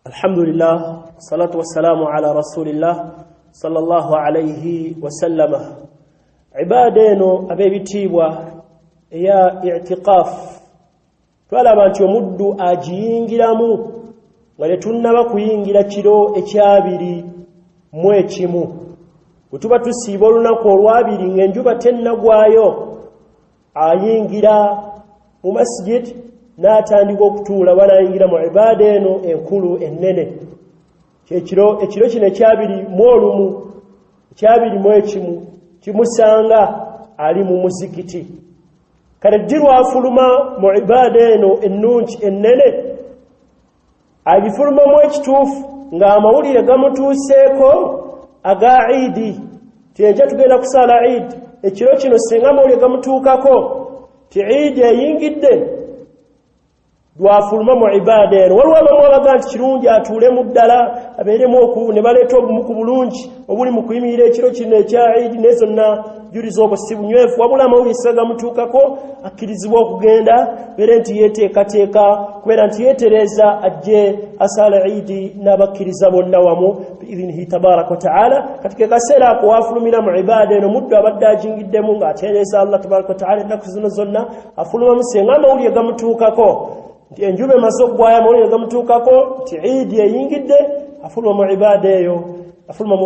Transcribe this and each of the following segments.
Alhamdulillah, salatu wassalamu ala rasulillah sallallahu alayhi wa sallama. Ibada eno abebitibwa ya i'tiqaf twalaba nti omuddu agiyingiramu nga tunnaba kuyingira kiro ekyabiri mu ekimu bwetuba tusiiba olunaku olwabiri ng'enjuba tennagwayo ayingira mu masjid n'atandika okutuula banayingira mu ibada eno enkulu ennene ekiro kino ekyabiri mu olumu ekyabiri mu ekimu kimusanga ali mu muzikiti kale ddirwa afuluma mu ibada eno ennungi ennene agifulumamu ekituufu ng'amawulire gamutuuseeko aga Eid tyenja tugenda kusala Eid ekiro kino singa amawulire gamutuukako ti Eid eyingidde dwafuluma mu ibada eno waliwo abamu abaga nti kirungi atuule mu ddala abeeremu ne baleeta obumu ku bulungi obuli mu kuyimirira ekiro kino ekya Eid naye zonna juliza obwo si bunywefu wabula amawulire gamutuukako akkirizibwa okugenda beere nti yeeteekateeka kubeera nti yeetereeza ajje asala Eid n'abakkiriza bonna wamu biidhinihi tabaraka wa taala katika kaseera ako wafulumira mu ibada eno muddu abadde agingiddemu ng'atereeza Allah tabaraka wa taala ennaku zino zonna afulumamu senga amawulire gamutuukako nti enjuba emaze okugwayo amawulire gamutuukako nti Eid eyingidde afuluma mu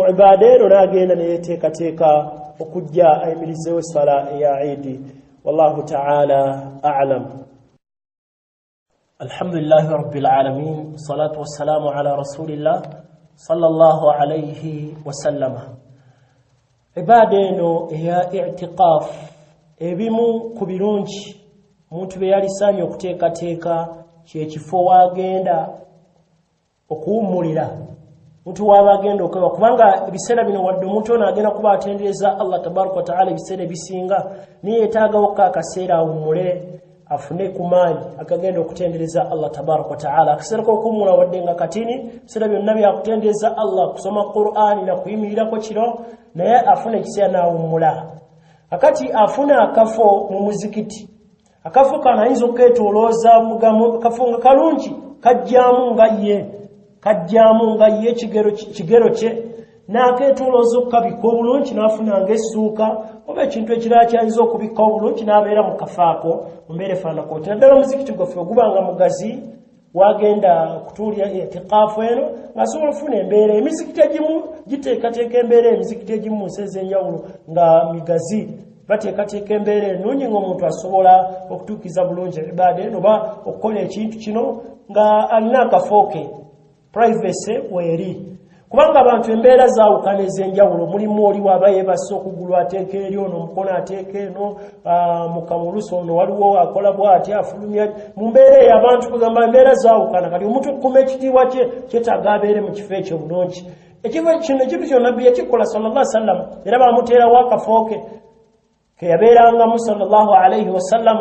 ibada eyo n'agenda neyeteekateeka okujja ayimirizeewo essala eya Eid wallahu ta'ala a'lam. Alhamdulillahi rabbil alamin salatu wassalamu ala rasulillah sallallahu alayhi wa sallama. Ibada eno eya i'tiqaf ebimu ku birungi omuntu bye yalisaanye okuteekateeka kyekifo waagenda okuwummulira omuntu waaba agenda okweba kubanga ebiseera bino wadde omuntu ono agenda kuba atendereza Allah tabaraka wa taala ebiseera ebisinga niye yeetaagawo akaseera awummule afune ku maanyi akagenda okutendereza Allah tabaraka wa taala akaseera k'okuwummula wadde nga katini ebiseera byonna byakutendereza Allah kusoma Qur'ani na kuyimirirako kiro naye afune ekiseera n'awummula akati afune akafo mu muzikiti akafo kana ayinza oketolooza mugamu akafo nga kalungi kajjaamu nga ye kigero kye n'aketolooza okukabika obulungi n'afuna ng'essuuka oba ekintu ekirala kyayinza okubika obulungi n'abeera mu kafaako mumbeera efaanako oti naddala omuzikiti gwaffe ogubanga mugazi wagenda kutuulira i'tiqaafu eno ng'asobola okufuna embeera emizikiti egimu giteekateeka embeera emizikiti egimu mu nsi ez'enjawulo nga migazi bateekateeka embeera ennungi ng'omuntu asobola okutuukiza bulungi ibada eno oba okukola ekintu kino nga alina akafooke privacy weeri kubanga abantu embeera zaawukana ez'enjawulo mulimu oli waaba yeebase okugulu ateeka eri ono omukono ateeka eno mukamuluso ono waliwo akola bw'ati afulumya mu mbeera eyo abantu kugamba embeera zaawukana kati omuntu okukuma ekitiibwa kye kyetaaga abeere mu kifo ekyo bulungi ekifo kino ekintu kyonna nabbi yakikola sallallahu alaihi wasallam era bamuteerawo akafooke keyabeerangamu sallallahu alayhi wa sallam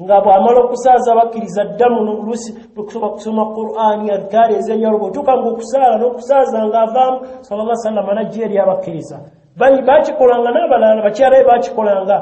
nga bw'amala okusaaza bakkiriza ddamu n'oluusi okusobola kusoma Qur'ani adhkaari ez'enjawulo bw'otuuka ng'okusaala n'okusaaza ng'avaamu sallallahu alayhi wa sallam n'ajja eri abakkiriza baakikolanga n'abalala bakyala be baakikolanga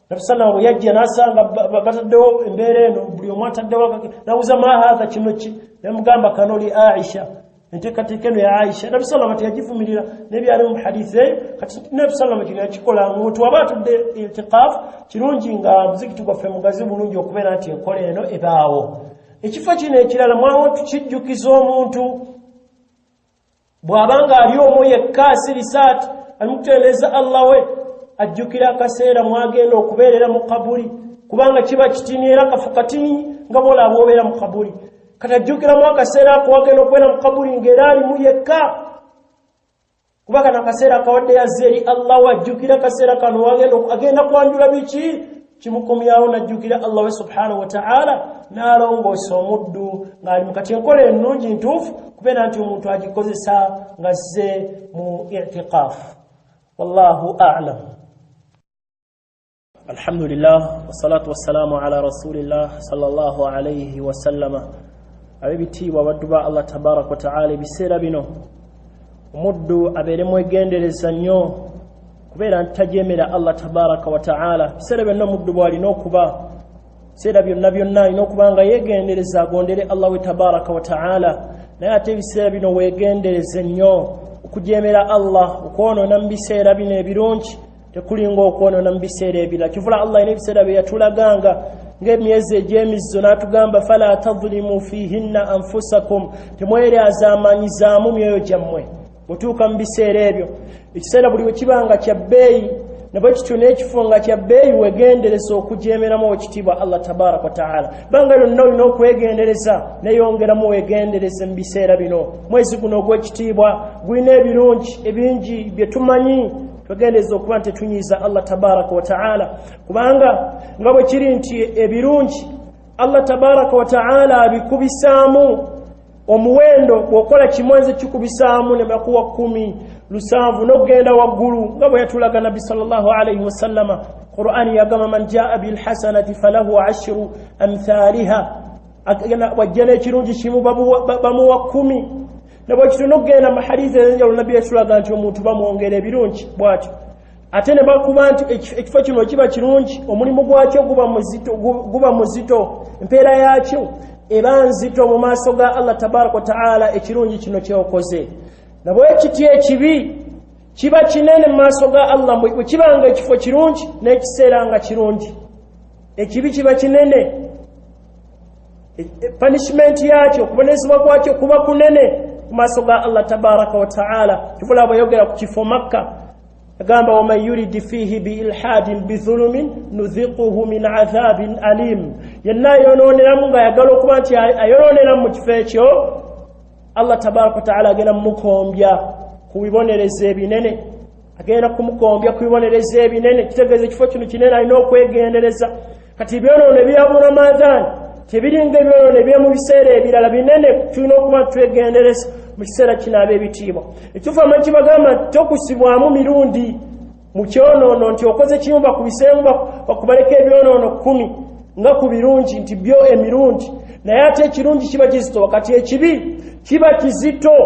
nabi sallam bwe yajja n'asanga bataddewo embeera eno buli omu ataddewo n'abuuza ma haadha kino ki namugamba kano li Aisha enteekateeka eno ya Aisha nabi sallama teyagivumirira n'ebyali mu hadithi eyo kati nabi sallama kino yakikolanga omuntu aba atudde i'tiqaaf kirungi nga muzikiti gwaffe mugazi bulungi okubeera nti enkola eno ebaawo ekifo kino ekirala mwawo tukijjukiza omuntu bw'abanga ali omwo yekka asirisaati ali mu kutendereza Allah we ajjukira akaseera mwagenda okubeerera mu kabuli kubanga kiba kitini era kafu katini nga bw'olaba obeera mu kabuli katajjukiramu akaseera ako wagenda okubeera mu kabuli ng'era alimu yekka kuba kano akaseera kawadde yazze eri Allah we ajjukira akaseera kano agenda kwanjula biki kimukomyawo n'ajjukira Allah we subhanahu wa ta'ala n'alongoosa omuddu ng'ali mu kati enkola ennungi ntuufu kubeera nti omuntu agikozesa ng'azze mu i'tiqaaf wallahu a'lam. Alhamdulillah wassalatu wassalamu ala rasulillah sallallahu alayhi wa sallama. Abebitiibwa baddu ba Allah tabaraka wa ta'ala ebiseera bino omuddu abeere mwegendereza nnyo kubeera nti tajeemera Allah tabaraka wa ta'ala biseera byonna omuddu bw'alina okuba seera byonna alina okuba nga yeegendereza agondere Allah we tabaraka wa ta'ala naye ate ebiseera bino weegendereze nnyo okujeemera Allah okwonoona mu biseera bino ebirungi tekulinga okwonoona mu biseera ebirala kivula Allah ina ebiseera bye yatulaganga ng'emyezi egy'emizzo n'atugamba fala tadhlimu fihinna anfusakum temweryazaamanyizaamu myoyo gyammwe mutuuka mu biseera ebyo ekiseera buli we kibanga kya bbeeyi ne bwe kityo n'ekifo nga kya bbeeyi wegendereza okujeemeramu ekitiibwa Allah tabaraka wa taala banga byonna olina okwegendereza neyongeramu wegendereze mu biseera bino mwezi guno ogw'ekitiibwa gulina ebirungi ebingi bye tumanyi twegendereza okuba nti tunyiiza Allah tabaraka wa taala kubanga nga bwe kiri nti ebirungi Allah tabaraka wa taala abikubisaamu omuwendo bw'okola kimwenzi kikubisaamu ne makuwa 10 7 n'okugenda waggulu nga bwe yatulaga nabbi sallallahu alayhi wa sallama Qur'ani yagamba man jaa bil hasanati falahu 10 amthaliha wajjana ekirungi kimu bamuwa 10 ne bwe kityo n'okugenda mu hadithi ez'enjawulo nabbi yatulaga nti omuntu bamwongera ebirungi bw'atyo ate ne bakuba nti ekifo kino kiba kirungi omulimu gwakyo guba muzito empeera yakyo eba nzito mu maaso ga Allah tabaraka wa taala ekirungi kino kyokoze nabwe ekityo ekibi kiba kinene mu maaso ga Allah bwe kibanga ekifo kirungi n'ekiseera nga kirungi ekibi kiba kinene punishment yakyo okubonezebwa kwakyo kuba kunene mu maaso ga Allah tabaraka wa taala kivula bweyogera ku kifo Makka agamba waman yuridi fihi biilhadin bidhulumin nudhiquhu min adhabin alim yenna yonooneramu nga yagala okuba nti ayonooneramu mu kifo ekyo Allah tabaraka wa taala agenda mumukombya ku bibonereza ebinene agenda kumukombya ku bibonereza ebinene kitegeeza ekifo kino kinene alina okwegendereza kati ebyonoono ebya Ramadhan tebiringa ebyonoono eby'omu biseera ebirala binene tulina okuba twegendereza mu kiseera kino ab'ebitiibwa ekituufu amanyi kibagamba tokusibwamu mirundi mu kyonoono nti okoze kimu bakubisemu bakubaleka ebyonoono 10 nga ku birungi nti byo emirundi naye ate ekirungi kiba kizito wakati ekibi kiba kizito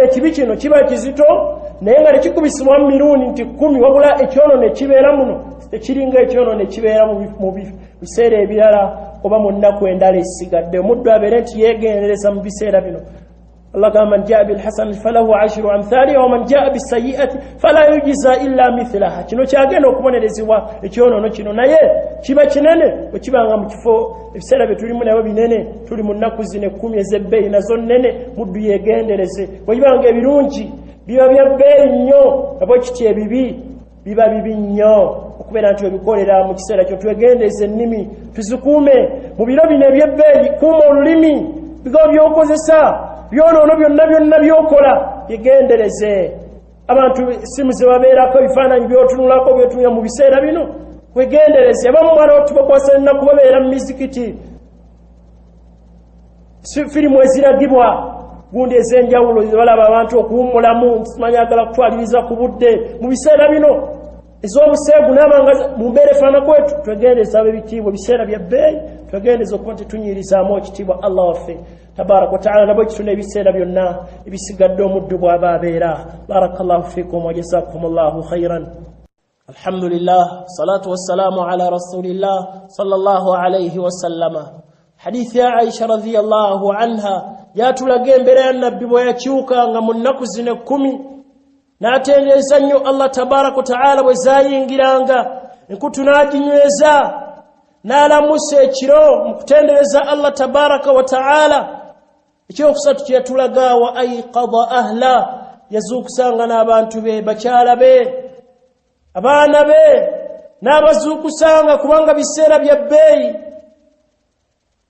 ekibi kino kiba kizito naye nga nekikubisibwamu mirundi nti 10 wabula ekyonono ekibeera muno ekiringa ekyonono ekibeera mu biseera ebirala oba mu nnaku endala esigadde omuddu abeere nti yeegendereza mu biseera bino Allah qala man jaa bil hasanati falahu 10 amthaliha wa man jaa bis sayyi'ati fala yujza illa mithlaha kino kyagenda okubonerezebwa ekyonono kino naye kiba kinene okibanga mu kifo ebiseera bye tulimu nabo binene tuli mu nnaku zine 10 ez'ebbeeyi nazo nnene muddu yeegendereze bwekibanga ebirungi biba bya bbeeyi nnyo nabwe kiti ebibi biba bibi nnyo okubeera nti obikolera mu kiseera kyo twegendereze ennimi tuzikuume mu biro bino eby'ebbeeyi kuuma olulimi bigawo by'okozesa byonoono byonna byokola bigendereze abantu simu ze babeerako ebifaananyi byotunulako byotunya mu biseera bino wegendereze abamu bala tubakwasa ennaku babeera mu mizikiti firimu eziragibwa gundi ez'enjawulo balaba abantu okuwummulamu simanyagala kutwaliriza ku budde mu biseera bino ez'obuseegu n'abanga mu mbeera efaanako etu twegendereza ab'ebitiibwa biseera bya bbeeyi twegendereza okuba nti tunyirizaamu ekitiibwa Allah waffe tabaraka wa taala nabwe kituna ebiseera byonna ebisigadde omuddu bw'aba abeera barakallahu fikum wa jazakumullahu khairan alhamdulillah salatu wassalamu ala rasulillah sallallahu alayhi wa sallama hadithi ya Aisha radhiyallahu anha yatulaga embeera ya nabbi bwe yakyukanga mu nnaku zino 10 n'atendereza nnyo Allah tabaraka wa taala bwe zaayingiranga enkutu n'aginyweza n'alamusa ekiro mu kutendereza Allah tabaraka wa taala ekyokusatu kyetulaga wa ayqadha ahla yazuukusanga n'abantu be bakyala be abaana be n'abazuukusanga kubanga biseera bya bbeeyi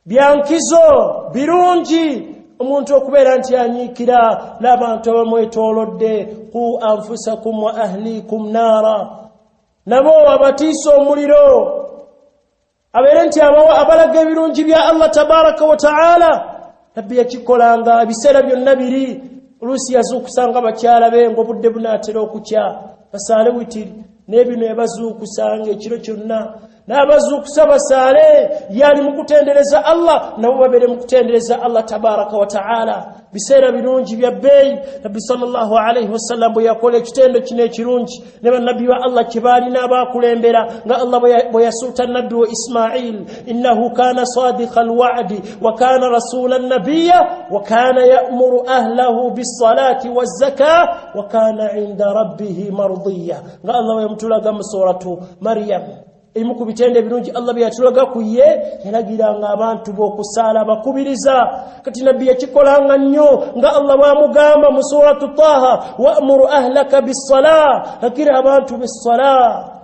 byankizo birungi omuntu okubeera nti anyiikira n'abantu abamwetoolodde qu anfusakum wa ahlikum naara nabo abatiisa omuliro abeere nti abalaga ebirungi bya Allah tabaraka wa taala nabbi yakikolanga ebiseera byonna biri oluusi yazuukusanga bakyala be ng'obudde bunaatera okukya basaale witiri n'ebino yabazuukusanga ekiro kyonna n'abazuukusa basaale yali mu kutendereza Allah nabo babere mu kutendereza Allah tabaraka wa taala biseera birungi bya bbeeyi nabbi sallallahu alayhi wasallam bwe yakola ekitendo kino ekirungi ne bannabbi wa Allah kye baalina abaakulembera nga Allah bwe yasuuta nabbi wa Ismail innahu kaana sadiqa alwa'di wa kaana rasulan nabiyya wa kaana ya'muru ahlahu bis-salati waz-zakati wa kaana 'inda rabbih mardiyya nga Allah yamtulaga mu suratu Maryam imu kubitende birungi Allah byatulaga kuye yaragiranga abantu bokusaala bakubiriza kati nabbi yakikolanga nnyo nga Allah bwamugamba mu suratu Taha wa'muru ahlaka bis-salah akira abantu bis-salah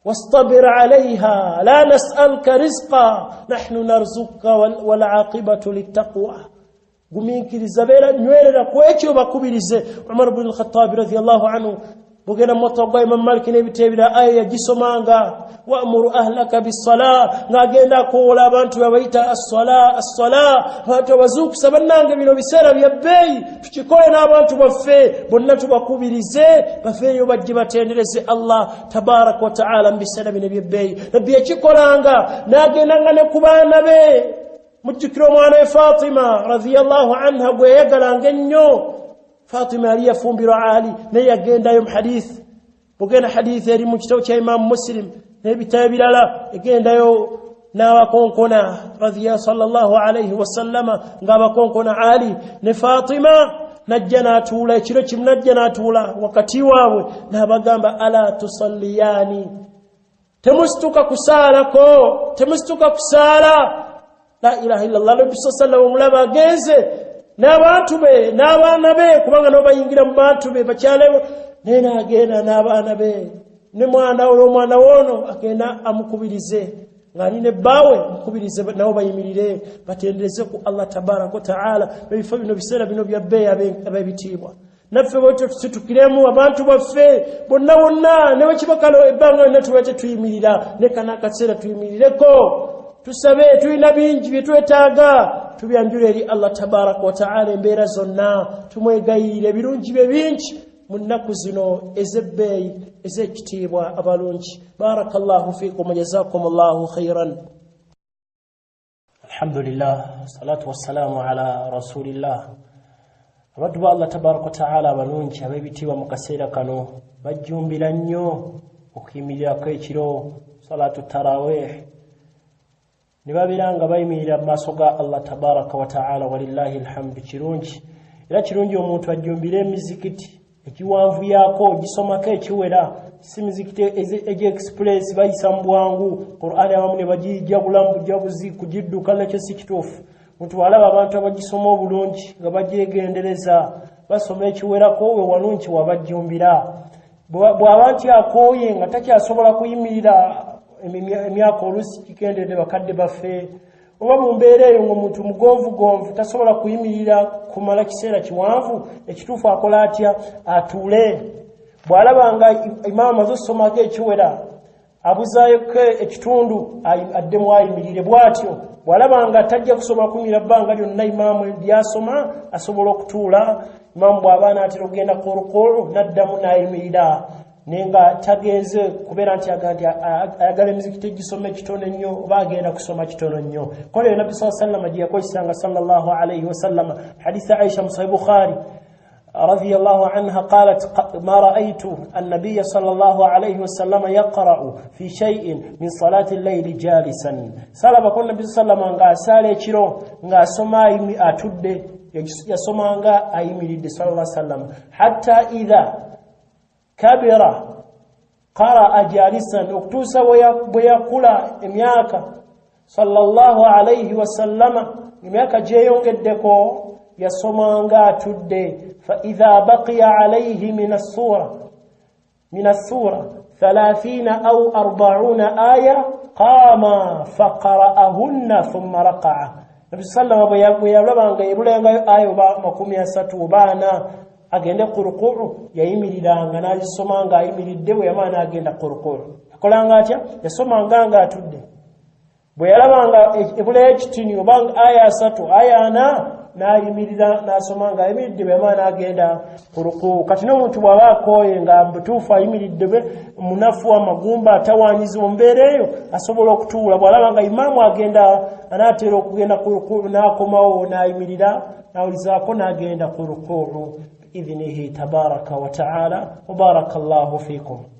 wastabir 'alayha la nas'aluka rizqa nahnu narzuquka wal 'aqibatu lit-taqwa gumikiriza bera nywerera kwekyo bakubirize Umar ibn al-Khattab radiyallahu anhu bugena motogwa Imam Malik nebitebira aya gisomanga wa'muru ahlaka bis-salah ngagenda kola abantu babayita as-salah abantu bazukusa bannange bino biseera bya bbeeyi tukikole n'abantu baffe bonna tubakubirize bafeeyo bajje batendereze Allah tabarak wa ta'ala biseera bino bya bbeeyi nabbi yakikolanga n'agendanga ne ku baana be mujjukira omwana we Fatima radiyallahu anha gwe yagalanga ennyo Fatima aliya fumbiro Ali naye yagendayo mu hadith bugena hadith yali mu kitabo kya Imam Muslim nebitaya bilala yagendayo n'abakonkona radiyallahu sallallahu alayhi wasallama ng'abakonkona Ali ne Fatima najja n'atuula ekiro kimu najja n'atuula wakati waabwe n'abagamba ala tusalliyani temusituka kusaala la ilaha illallah nabi sallallahu mulaba agenze n'abantu be n'abaana be kubanga nabo bayingira mu bantu be bakyalewo nena agenda n'abaana be ne mwana wono agenda amukubirize ngani ne bawe mukubirize nabo bayimirire batendereze ku Allah tabarak wa taala bifo bino biseera bino bya bbeeyi ababitibwa naffe bote tusitukiremu abantu baffe bonna ne bakibakalo ebbanga ne tuwete tuyimirira ne kana kaseera tuyimirireko tusabe tuyina bingi byetwetaaga tubyanjula eri Allah tabarak wa taala embeera zonna tumwegayirire birungi bye bingi mu nnaku zino ez'ebbeeyi ez'ekitiibwa abalungi barakallahu fiikum wa jazakumullahu khairan alhamdulillah salatu wassalamu ala rasulillah abaddu ba Allah tabarak wa taala abalungi ab'ebitiibwa mu kaseera kano bajjumbira nnyo okuyimirirako ekiro salatu tarawih nibabiranga bayimirira maaso ga Allah tabaraka wa taala walillahi alhamdu kirungi era kirungi omuntu ajjumbire emizikiti ekiwanvu yako gisomako ekiwera si mizikiti eje express bayisa mu bwangu Qur'ani abamu ne bagijja bulamu jabuzi kujidduka nakyo si kituufu muntu walaba abantu abagisoma obulungi nga bagyegendereza basoma ekiwerako we walungi wabajjumbira bw'abantu akooye nga takyasobola kuyimirira emyaka olusi kikendedde bakadde baffe oba mu mbeera eyo ng'omuntu mugonvugonvu tasobola kuyimirira kumala kiseera kiwanvu ekituufu akola atya atuule bw'alabanga imaama amaze okusomako ekiwera abuzaayoko ekitundu addemu ayimirire bw'atyo bw'alabanga tajja kusobola kuyimirira bbanga lyonna imaamu lyasoma asobola okutuula imaamu bw'aba n'atera okugenda ku rukuu n'addamu n'ayimirira nenga tagenze kubeera nti ayagala emizikiti gisome kitono nnyo oba agenda kusoma kitono nnyo koleyo nabbi sallallahu alayhi wasallam gye yakozesanga sallallahu alayhi wasallam hadith Aisha mu Sahih Bukhari رضي الله عنها قالت ما رأيت النبي صلى الله عليه وسلم يقرأ في شيء من صلاة الليل جالسا سلام كون النبي صلى الله عليه وسلم غاسالي كيرو غاسوما يمي اتودde yasomanga ayimiridde sallallahu alaihi wasallam hatta idha kabira qara jalisan okutusa bweyakula emyaka sallallahu alaihi wasallama emyaka gyeyongeddeko yasomanga atudde fa idha baqiya alayhi min as-sura 30 aw 40 aya qama faqara'ahunna thumma raqa'a nabi sallallahu alayhi wa sallam yalabanga ibulenga ayo ba 30 bana agende ku rukuu yayimiriranga n'azisomanga ayimiridde bwe yamana agenda ku rukuu akolanga atya yasomanga nga atudde bwe yalabanga ebula ekitini obanga aya 3 aya 4 nayimirira nasoma nga ayimiridde bwe maana agenda ku ruku kati n'omuntu bw'aba akooye nga mbutuufu ayimiridde be munafu amagumba atawaanyiza mbeera eyo asobola okutuula bw'alaba nga imaamu agenda anaatera okugenda ku ruku n'akomawo nayimirira nawulizaako n'agenda ku ruku biidhnihi tabaraka wa ta'ala wa barakallahu fiikum.